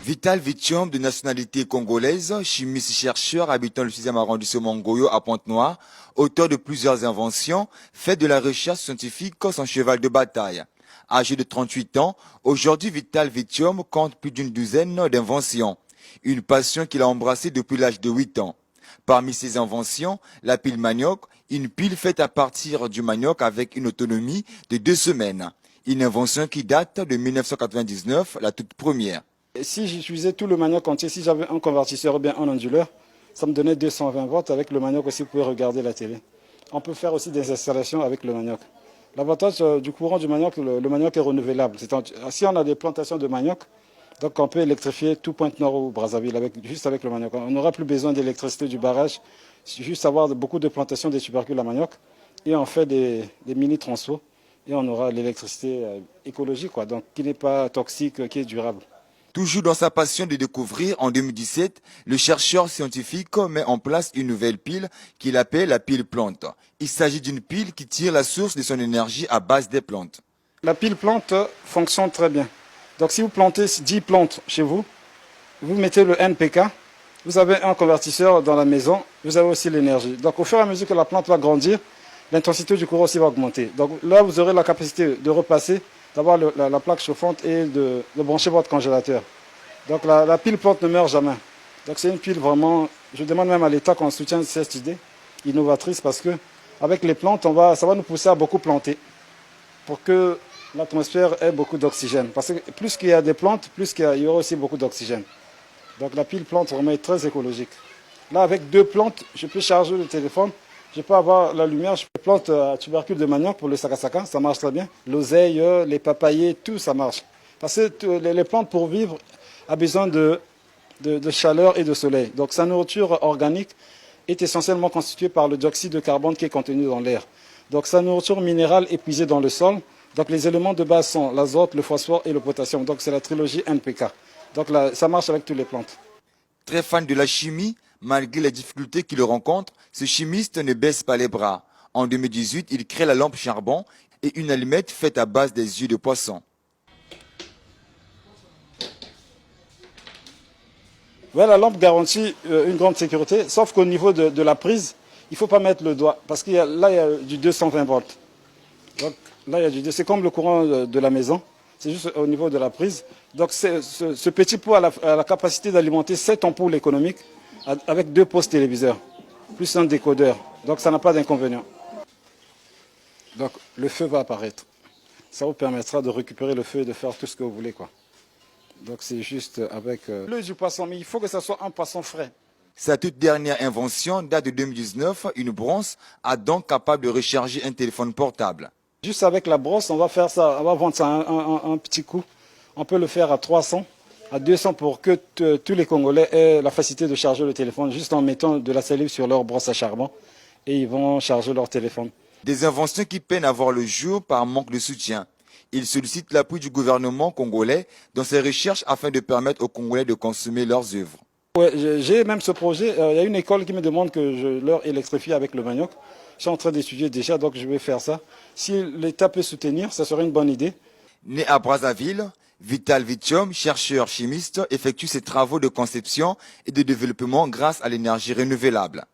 Vital Vitium, de nationalité congolaise, chimiste-chercheur habitant le 6e arrondissement Ngoyo à Pointe-Noire, auteur de plusieurs inventions, fait de la recherche scientifique son cheval de bataille. Âgé de 38 ans, aujourd'hui Vital Vitium compte plus d'une douzaine d'inventions. Une passion qu'il a embrassée depuis l'âge de 8 ans. Parmi ses inventions, la pile manioc, une pile faite à partir du manioc avec une autonomie de 2 semaines. Une invention qui date de 1999, la toute première. Si j'utilisais tout le manioc entier, si j'avais un convertisseur ou bien un onduleur, ça me donnait 220 volts. Avec le manioc aussi, vous pouvez regarder la télé. On peut faire aussi des installations avec le manioc. L'avantage du courant du manioc, le manioc est renouvelable. Si on a des plantations de manioc, donc on peut électrifier tout Pointe-Noire ou Brazzaville juste avec le manioc. On n'aura plus besoin d'électricité du barrage, juste avoir beaucoup de plantations des tubercules à manioc. Et on fait des mini-transfos et on aura l'électricité écologique, donc qui n'est pas toxique, qui est durable. Toujours dans sa passion de découvrir, en 2017, le chercheur scientifique met en place une nouvelle pile qu'il appelle la pile plante. Il s'agit d'une pile qui tire la source de son énergie à base des plantes. La pile plante fonctionne très bien. Donc si vous plantez 10 plantes chez vous, vous mettez le NPK, vous avez un convertisseur dans la maison, vous avez aussi l'énergie. Donc au fur et à mesure que la plante va grandir, l'intensité du courant aussi va augmenter. Donc là, vous aurez la capacité de repasser, d'avoir la plaque chauffante et de brancher votre congélateur. Donc la pile plante ne meurt jamais. Donc c'est une pile vraiment, je demande même à l'État qu'on soutienne cette idée innovatrice parce que avec les plantes, ça va nous pousser à beaucoup planter pour que l'atmosphère ait beaucoup d'oxygène. Parce que plus qu'il y a des plantes, plus il y aura aussi beaucoup d'oxygène. Donc la pile plante vraiment est très écologique. Là, avec 2 plantes, je peux charger le téléphone. Je peux avoir la lumière, je peux planter à tubercule de manioc pour le sakasaka, ça marche très bien. L'oseille, les papayers, tout ça marche. Parce que les plantes pour vivre ont besoin de chaleur et de soleil. Donc sa nourriture organique est essentiellement constituée par le dioxyde de carbone qui est contenu dans l'air. Donc sa nourriture minérale est puisée dans le sol. Donc les éléments de base sont l'azote, le phosphore et le potassium. Donc c'est la trilogie NPK. Donc là, ça marche avec toutes les plantes. Très fan de la chimie, malgré les difficultés qu'il rencontre, ce chimiste ne baisse pas les bras. En 2018, il crée la lampe charbon et une allumette faite à base des yeux de poisson. Ouais, la lampe garantit une grande sécurité, sauf qu'au niveau de la prise, il ne faut pas mettre le doigt, parce qu'il là, il y a du 220 volts. Donc là, il y a c'est comme le courant de la maison, c'est juste au niveau de la prise. Donc ce petit pot a la capacité d'alimenter 7 ampoules économiques avec 2 postes téléviseurs, plus un décodeur. Donc ça n'a pas d'inconvénient. Donc le feu va apparaître. Ça vous permettra de récupérer le feu et de faire tout ce que vous voulez, quoi. Donc c'est juste avec l'œil du poisson, mais il faut que ce soit un poisson frais. Sa toute dernière invention date de 2019, une brosse à dents capable de recharger un téléphone portable. Juste avec la brosse, on va faire ça, on va vendre ça un petit coup. On peut le faire à 300, à 200 pour que tous les Congolais aient la facilité de charger le téléphone juste en mettant de la salive sur leur brosse à charbon et ils vont charger leur téléphone. Des inventions qui peinent à voir le jour par manque de soutien. Il sollicite l'appui du gouvernement congolais dans ses recherches afin de permettre aux Congolais de consommer leurs œuvres. Ouais, j'ai même ce projet. Il y a une école qui me demande que je leur électrifie avec le manioc. Je suis en train d'étudier déjà, donc je vais faire ça. Si l'État peut soutenir, ça serait une bonne idée. Né à Brazzaville, Vital Vitium, chercheur chimiste, effectue ses travaux de conception et de développement grâce à l'énergie renouvelable.